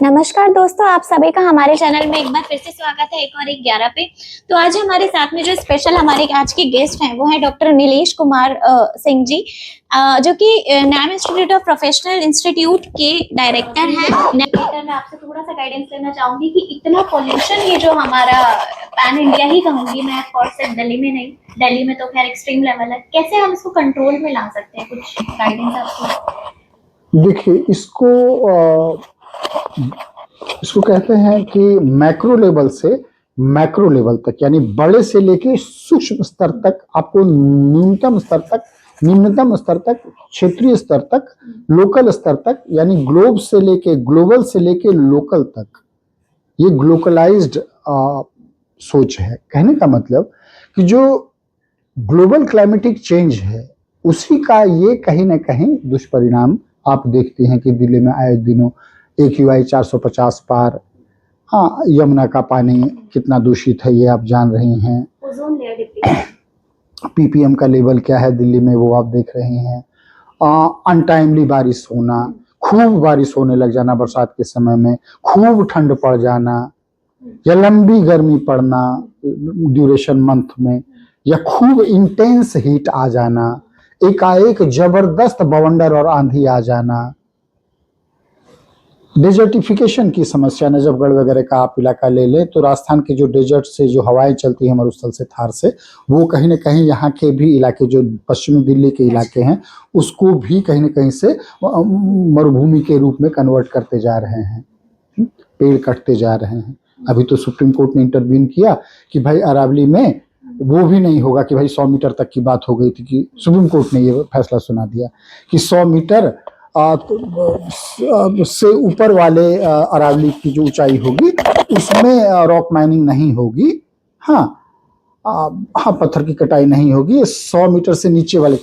नमस्कार दोस्तों, आप सभी का हमारे चैनल में एक बार फिर से स्वागत है एक और एक 11 पे। तो आज हमारे साथ में जो स्पेशल हमारे आज के गेस्ट हैं वो है डॉक्टर नीलेश कुमार सिंह जी, जो कि नाम इंस्टीट्यूट ऑफ प्रोफेशनल इंस्टीट्यूट के डायरेक्टर हैं। मैं आपसे थोड़ा सा गाइडेंस लेना चाहूंगी कि इतना पॉल्यूशन ये जो हमारा पैन इंडिया ही कहूंगी मैं, और सिर्फ दिल्ली में नहीं, दिल्ली में तो खैर एक्सट्रीम लेवल है, कैसे हम इसको कंट्रोल में ला सकते हैं? कुछ गाइडेंस आपको। देखिए, इसको कहते हैं कि मैक्रो लेवल से मैक्रो लेवल तक, यानी बड़े से लेके सूक्ष्म स्तर तक आपको न्यूनतम स्तर तक, क्षेत्रीय स्तर तक, लोकल स्तर तक, यानी ग्लोब से लेके ग्लोबल से लेके लोकल तक, ये ग्लोकलाइज्ड सोच है। कहने का मतलब कि जो ग्लोबल क्लाइमेटिक चेंज है उसी का ये कहीं ना कहीं दुष्परिणाम आप देखते हैं कि दिल्ली में आए दिनों AQI 450 पार। हाँ, यमुना का पानी कितना दूषित है ये आप जान रहे हैं। PPM का लेवल क्या है दिल्ली में वो आप देख रहे हैं। अनटाइमली बारिश होना, खूब बारिश होने लग जाना बरसात के समय में, खूब ठंड पड़ जाना या लंबी गर्मी पड़ना ड्यूरेशन मंथ में, या खूब इंटेंस हीट आ जाना, एकाएक जबरदस्त बवंडर और आंधी आ जाना। डेजर्टिफिकेशन की समस्या, नजफगढ़ वगैरह का आप इलाका ले लें तो राजस्थान के जो डेजर्ट से जो हवाएं चलती हैं मरुस्थल से, थार से, वो कहीं ना कहीं यहाँ के भी इलाके जो पश्चिमी दिल्ली के इलाके हैं उसको भी कहीं ना कहीं से मरुभूमि के रूप में कन्वर्ट करते जा रहे हैं, पेड़ कटते जा रहे हैं। अभी तो सुप्रीम कोर्ट ने इंटरवीन किया कि भाई अरावली में वो भी नहीं होगा कि भाई 100 मीटर तक की बात हो गई थी, कि सुप्रीम कोर्ट ने ये फैसला सुना दिया कि 100 मीटर से ऊपर वाले अरावली की जो ऊंचाई होगी उसमें रॉक माइनिंग नहीं होगी। हाँ, पत्थर की कटाई नहीं होगी। 100 मीटर से नीचे वाले,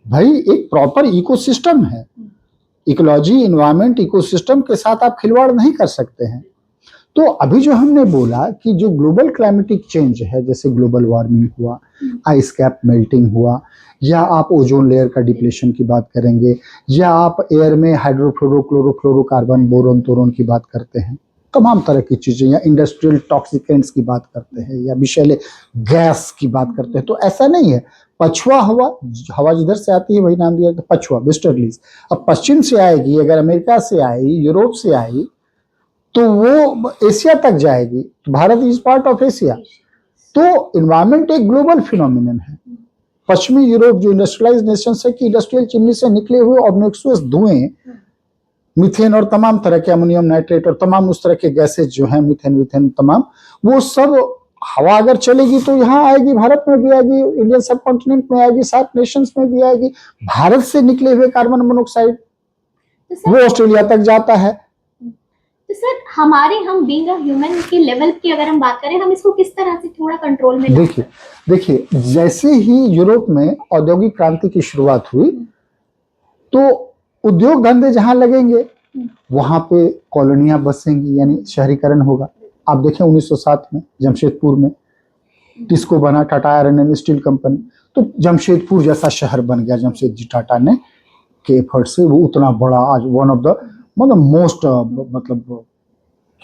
भाई एक प्रॉपर इकोसिस्टम है, इकोलॉजी, एनवायरमेंट, इकोसिस्टम के साथ आप खिलवाड़ नहीं कर सकते हैं। तो अभी जो हमने बोला कि जो ग्लोबल क्लाइमेटिक चेंज है, जैसे ग्लोबल वार्मिंग हुआ, आइस कैप मेल्टिंग हुआ, या आप ओजोन लेयर का डिप्लेशन की बात करेंगे, या आप एयर में हाइड्रोफ्लोरोक्लोरोकार्बन, बोरोन, तोरोन की बात करते हैं, तमाम तरह की चीजें, या इंडस्ट्रियल टॉक्सिकेंट्स की बात करते हैं, या विषैले गैस की बात करते हैं। तो ऐसा नहीं है, पछुआ हवा जिधर से आती है वही नाम दिया था पछुआ, वेस्टर्लीज। अब पश्चिम से आएगी, अगर अमेरिका से आई, यूरोप से आई, तो वो एशिया तक जाएगी। तो Bharat is part of Asia. तो एनवायरमेंट एक ग्लोबल फिनोमिनन है। पश्चिमी यूरोप जो इंडस्ट्रियलाइज्ड नेशन है कि इंडस्ट्रियल चिमनी से निकले हुए ऑब्नोक्सियस धुएं, मीथेन और तमाम तरह के, अमोनियम नाइट्रेट और तमाम उस तरह के गैसेज जो हैं, मीथेन तमाम, वो सब हवा अगर चलेगी तो यहाँ आएगी, भारत में भी आएगी, इंडियन सब कॉन्टिनेंट में आएगी, सार्क नेशंस में भी आएगी। भारत से निकले हुए कार्बन मोनोऑक्साइड वो ऑस्ट्रेलिया तक जाता है। तो सर, हम बीइंग अ ह्यूमन के लेवल की अगर हम बात करें, हम इसको किस तरह से थोड़ा कंट्रोल में? देखिए, जैसे ही यूरोप में औद्योगिक क्रांति की शुरुआत हुई तो उद्योग धंधे जहां लगेंगे वहां पे कॉलोनियां बसेंगी, यानी शहरीकरण होगा। आप देखें 1907 में जमशेदपुर में टिस्को बना, Tata iron and steel company, तो जमशेदपुर जैसा शहर बन गया जमशेद जी टाटा ने के एफर्ट से। वो उतना बड़ा आज one of the most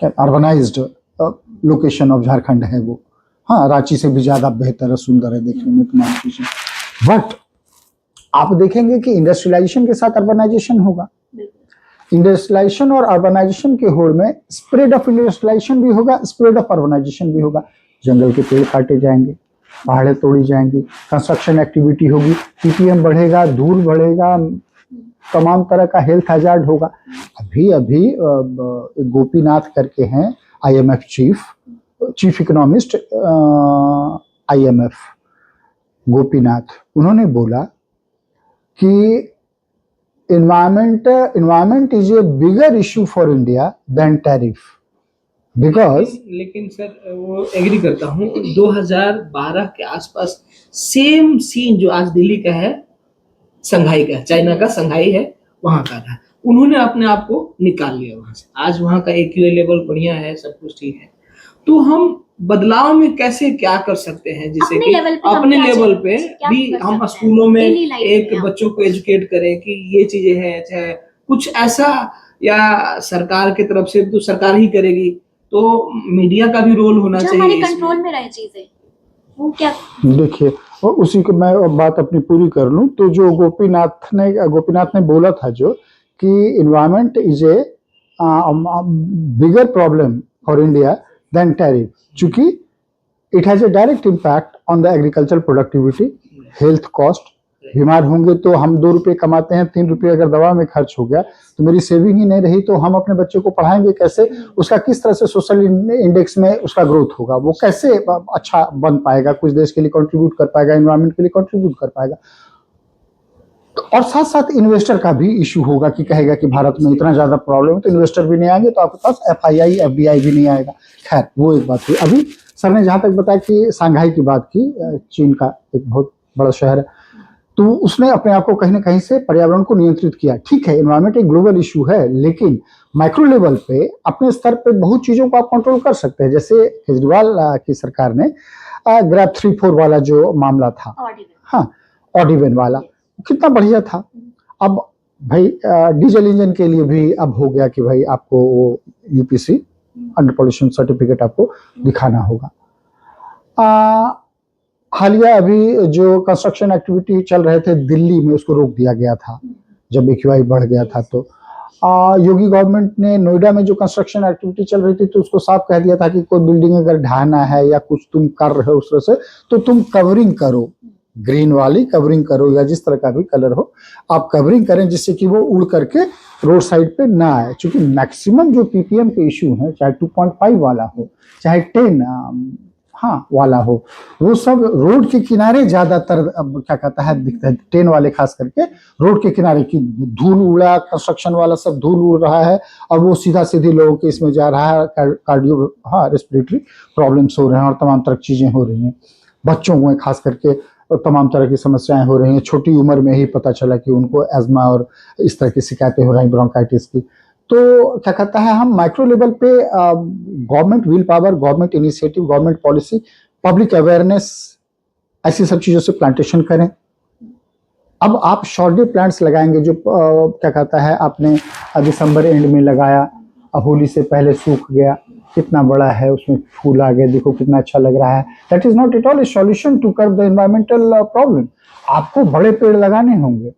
urbanised location of Jharkhand है वो। हाँ, रांची से भी ज्यादा बेहतर है, सुंदर है देखने में तमाम चीजें। बट आप देखेंगे कि इंडस्ट्रियलाइजेशन के साथ अर्बनाइजेशन होगा। इंडस्ट्रियलाइजेशन और अर्बनाइजेशन के होड़ में स्प्रेड ऑफ इंडस्ट्रियलाइजेशन भी होगा, स्प्रेड ऑफ अर्बनाइजेशन भी होगा। जंगल के पेड़ काटे जाएंगे, पहाड़ें तोड़ी जाएंगी, कंस्ट्रक्शन एक्टिविटी होगी, PPM बढ़ेगा, धूल बढ़ेगा, तमाम तरह का हेल्थ हैजार्ड होगा। अभी गोपीनाथ करके हैं IMF chief economist, IMF Gopinath, उन्होंने बोला कि environment is a bigger issue for India than tariff because। लेकिन सर वो एग्री करता हूँ, 2012 के आसपास सेम सीन जो आज दिल्ली का है, संघाई का, चाइना का संघाई है, वहां का था। उन्होंने अपने आप को निकाल लिया वहां से। आज वहां का AQI लेवल बढ़िया है, सब कुछ ठीक है। तो हम बदलाव में कैसे क्या कर सकते हैं, जैसे कि अपने लेवल पे भी हम स्कूलों में एक बच्चों को एजुकेट करें कि ये चीजें हैं, चाहे कुछ ऐसा, या सरकार की तरफ से तो सरकार ही करेगी, तो मीडिया का भी रोल होना जो चाहिए हमारे इसमें। कंट्रोल में रहे चीजें, वो क्या? देखिए, और उसी को मैं बात अपनी पूरी कर लूं तो जो गोपीनाथ ने बोला था जो कि environment is a bigger problem for India than tariff, चूंकि it has a direct impact on the agriculture productivity, health cost. बीमार होंगे तो हम 2 रुपए कमाते हैं, 3 रुपए अगर दवा में खर्च हो गया तो मेरी सेविंग ही नहीं रही, तो हम अपने बच्चे को पढ़ाएंगे कैसे? उसका किस तरह से सोशल इंडेक्स में उसका ग्रोथ होगा, वो कैसे अच्छा बन पाएगा, कुछ देश के लिए कंट्रीब्यूट कर पाएगा, एनवायरमेंट के लिए कंट्रीब्यूट कर पाएगा। और साथ साथ इन्वेस्टर का भी इशू होगा कि कहेगा कि भारत में इतना ज्यादा प्रॉब्लम है तो इन्वेस्टर भी नहीं आएंगे, तो आपके पास FII FDI भी नहीं आएगा। खैर, वो एक बात हुई। अभी सर ने जहां तक बताया कि शंघाई की बात की, चीन का एक बहुत बड़ा शहर है, तो उसने अपने आप को कहीं ना कहीं से पर्यावरण को नियंत्रित किया। ठीक है, एनवायरमेंट एक ग्लोबल इशू है, लेकिन माइक्रो लेवल पे अपने स्तर पे बहुत चीजों को आप कंट्रोल कर सकते हैं। जैसे केजरीवाल की सरकार ने ग्रैब 3-4 वाला जो मामला था, हाँ, ऑडिबन वाला, कितना बढ़िया था। अब भाई डीजल इंजन के लिए भी अब हो गया कि भाई आपको वो UPC अंडर पॉल्यूशन सर्टिफिकेट आपको दिखाना होगा। हालिया अभी जो कंस्ट्रक्शन एक्टिविटी चल रहे थे दिल्ली में, उसको रोक दिया गया था जब AQI बढ़ गया था। तो योगी गवर्नमेंट ने नोएडा में जो कंस्ट्रक्शन एक्टिविटी चल रही थी तो उसको साफ कह दिया था कि कोई बिल्डिंग अगर ढाना है या कुछ तुम कर रहे हो उस तरह से, तो तुम कवरिंग करो, ग्रीन वाली कवरिंग करो, या जिस तरह का भी कलर हो आप कवरिंग करें, जिससे कि वो उड़ करके रोड साइड पे ना आए। क्योंकि मैक्सिमम जो PPM के इशू है, चाहे 2.5 वाला हो, चाहे 10 वाला हो, वो सब रोड के किनारे ज्यादातर अब क्या कहता है दिखता है। 10 वाले खास करके रोड के किनारे की धूल उड़ा, कंस्ट्रक्शन वाला सब धूल उड़ रहा है और वो सीधा सीधी लोगों के इसमें जा रहा है, कार्डियो रेस्पिरेटरी प्रॉब्लम्स हो रहे हैं और तमाम तरह की चीजें हो रही हैं। बच्चों में खास करके तमाम तरह की समस्याएं हो रही हैं। छोटी उम्र में ही पता चला कि उनको एज्मा और इस तरह की शिकायतें हो रही हैं, ब्रोंकाइटिस की। तो क्या कहता है, हम माइक्रो लेवल पे government will power, government initiative, government policy, public awareness, ऐसी सब चीजों से प्लांटेशन करें। अब आप शॉर्ट डे प्लांट्स लगाएंगे जो क्या कहता है आपने दिसंबर एंड में लगाया, होली से पहले सूख गया, कितना बड़ा है, उसमें फूल आ गए, देखो कितना अच्छा लग रहा है। That is not at all a solution to curb the environmental problem. आपको बड़े पेड़ लगाने होंगे।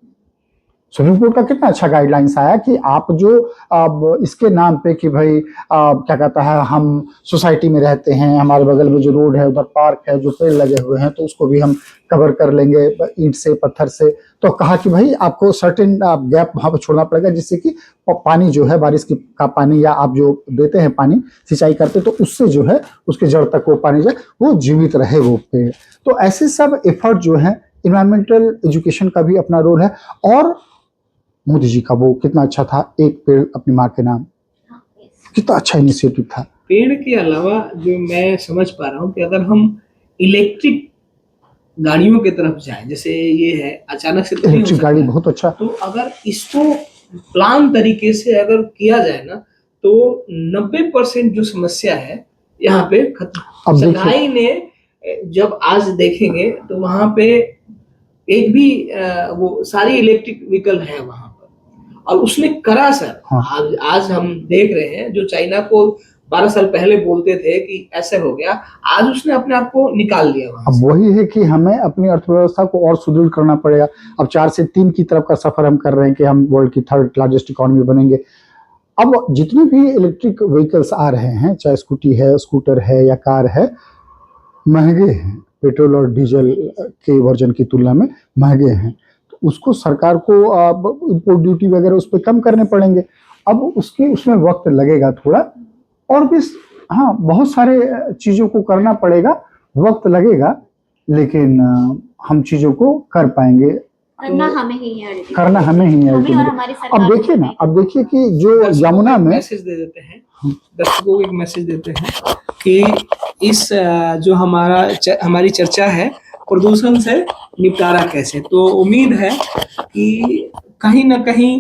सुप्रीम कोर्ट का कितना अच्छा गाइडलाइंस आया कि आप जो अब इसके नाम पे कि भाई क्या कहता है, हम सोसाइटी में रहते हैं, हमारे बगल में जो रोड है उधर पार्क है, जो पेड़ लगे हुए हैं तो उसको भी हम कवर कर लेंगे ईंट से, पत्थर से। तो कहा कि भाई आपको सर्टेन गैप वहां पर छोड़ना पड़ेगा, जिससे कि पानी जो है बारिश का पानी, या आप जो देते हैं पानी सिंचाई करते, तो उससे जो है उसके जड़ तक वो पानी जाए, वो जीवित रहे वो पेड़। तो ऐसे सब एफर्ट जो है, इन्वायरमेंटल एजुकेशन का भी अपना रोल है। और मोदी जी का वो कितना अच्छा था, एक पेड़ अपनी माँ के नाम, कितना अच्छा इनिशिएटिव था। पेड़ के अलावा जो मैं समझ पा रहा हूँ कि अगर हम इलेक्ट्रिक गाड़ियों की तरफ जाएं, जैसे ये है अचानक से तो नहीं हो इलेक्ट्रिक सकता गाड़ी है, बहुत अच्छा। तो अगर इसको प्लान तरीके से अगर किया जाए ना, तो 90% जो समस्या है यहाँ पे खत्म। अब देखिए, संघाई ने जब आज देखेंगे तो वहां पे एक भी वो सारी इलेक्ट्रिक व्हीकल है वहां पर, और उसने करा सर। हाँ। आज हम देख रहे हैं जो चाइना को 12 साल पहले बोलते थे कि ऐसे हो गया, आज उसने अपने आप को निकाल लिया वहां अब से। वही है कि हमें अपनी अर्थव्यवस्था को और सुदृढ़ करना पड़ेगा। अब 4 से 3 की तरफ का सफर हम कर रहे हैं कि हम वर्ल्ड की 3rd लार्जेस्ट इकोनॉमी बनेंगे। अब जितने भी इलेक्ट्रिक व्हीकल्स आ रहे हैं, चाहे स्कूटी है, स्कूटर है या कार है, महंगे हैं, पेट्रोल और डीजल के वर्जन की तुलना में महंगे हैं। तो उसको सरकार को इम्पोर्ट ड्यूटी वगैरह उस पर कम करने पड़ेंगे। अब उसमें वक्त लगेगा थोड़ा, और भी हाँ बहुत सारे चीज़ों को करना पड़ेगा, वक्त लगेगा, लेकिन हम चीज़ों को कर पाएंगे। करना हमें ही है, करना हमें ही है। हमें और हमारी सरकार अब देखिए ना, अब देखिए कि जो यमुना में मैसेज दे देते हैं, दर्शकों को एक मैसेज देते हैं कि इस जो हमारी चर्चा है प्रदूषण से निपटारा कैसे, तो उम्मीद है कि कहीं ना कहीं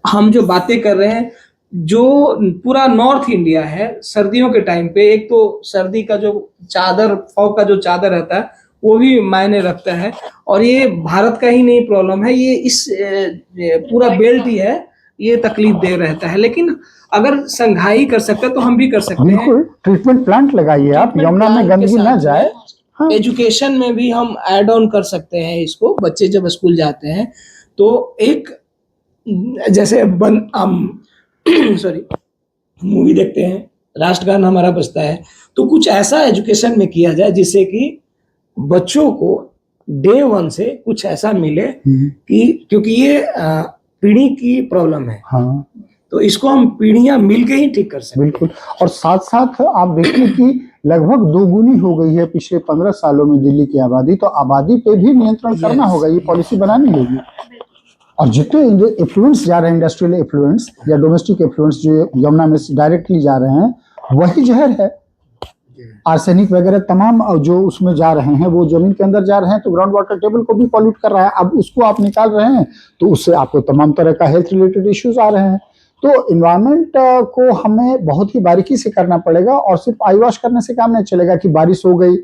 हम जो बातें कर रहे हैं, जो पूरा नॉर्थ इंडिया है सर्दियों के टाइम पे, एक तो सर्दी का जो चादर, फॉग का जो चादर रहता है वो भी मायने रखता है। और ये भारत का ही नहीं प्रॉब्लम है, ये इस पूरा बेल्ट ही है, ये तकलीफ दे रहता है। लेकिन अगर संघाई कर सकते हैं तो हम भी कर सकते हैं। बिल्कुल, ट्रीटमेंट प्लांट लगाइए आप, ट्रीटमेंट यमुना में प्लान के गंदगी ना साथ जाए। हाँ। एजुकेशन में भी हम ऐड ऑन कर सकते हैं इसको। बच्चे जब स्कूल जाते हैं तो एक जैसे सॉरी मूवी देखते हैं, राष्ट्रगान हमारा बजता है, तो कुछ ऐसा एजुकेशन में किया जाए जिससे कि बच्चों को डे वन से कुछ ऐसा मिले कि, क्योंकि ये पीढ़ी की प्रॉब्लम है, हाँ तो इसको हम पीढ़ियां मिलके ही ठीक कर सकते हैं। बिल्कुल। और साथ साथ आप देखिए कि लगभग दोगुनी हो गई है पिछले 15 सालों में दिल्ली की आबादी, तो आबादी पे भी नियंत्रण करना होगा, ये पॉलिसी बनानी होगी। और जितने इफ्लुएंस जा रहे हैं, इंडस्ट्रियल इफ्लुएंस या डोमेस्टिक इफ्लुएंस जो यमुना में डायरेक्टली जा रहे हैं, वही जहर है। आर्सेनिक वगैरह तमाम जो उसमें जा रहे हैं वो जमीन के अंदर जा रहे हैं, तो ग्राउंड वाटर टेबल को भी पॉल्यूट कर रहा है। अब उसको आप निकाल रहे हैं तो उससे आपको तमाम तरह का हेल्थ रिलेटेड इश्यूज आ रहे हैं। तो इन्वायरमेंट को हमें बहुत ही बारीकी से करना पड़ेगा, और सिर्फ आई वॉश करने से काम नहीं चलेगा कि बारिश हो गई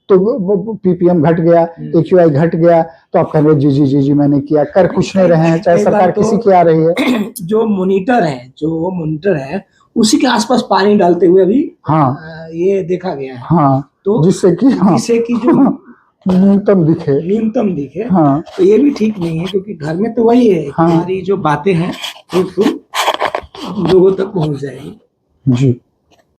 तो पीपीएम घट गया, एक्यूआई घट गया, तो आप कह रहे जी जी जी जी मैंने किया, कर कुछ नहीं रहे हैं, चाहे सरकार किसी की आ रही है। जो मॉनिटर है उसी के आसपास पानी डालते हुए अभी ये देखा गया है। हाँ, तो जिससे कि जो न्यूनतम दिखे। हाँ, तो ये भी ठीक नहीं है, क्योंकि घर में तो वही है, हमारी जो बातें हैं फ्रूटफुल लोगों तक पहुंच जाएगी। जी।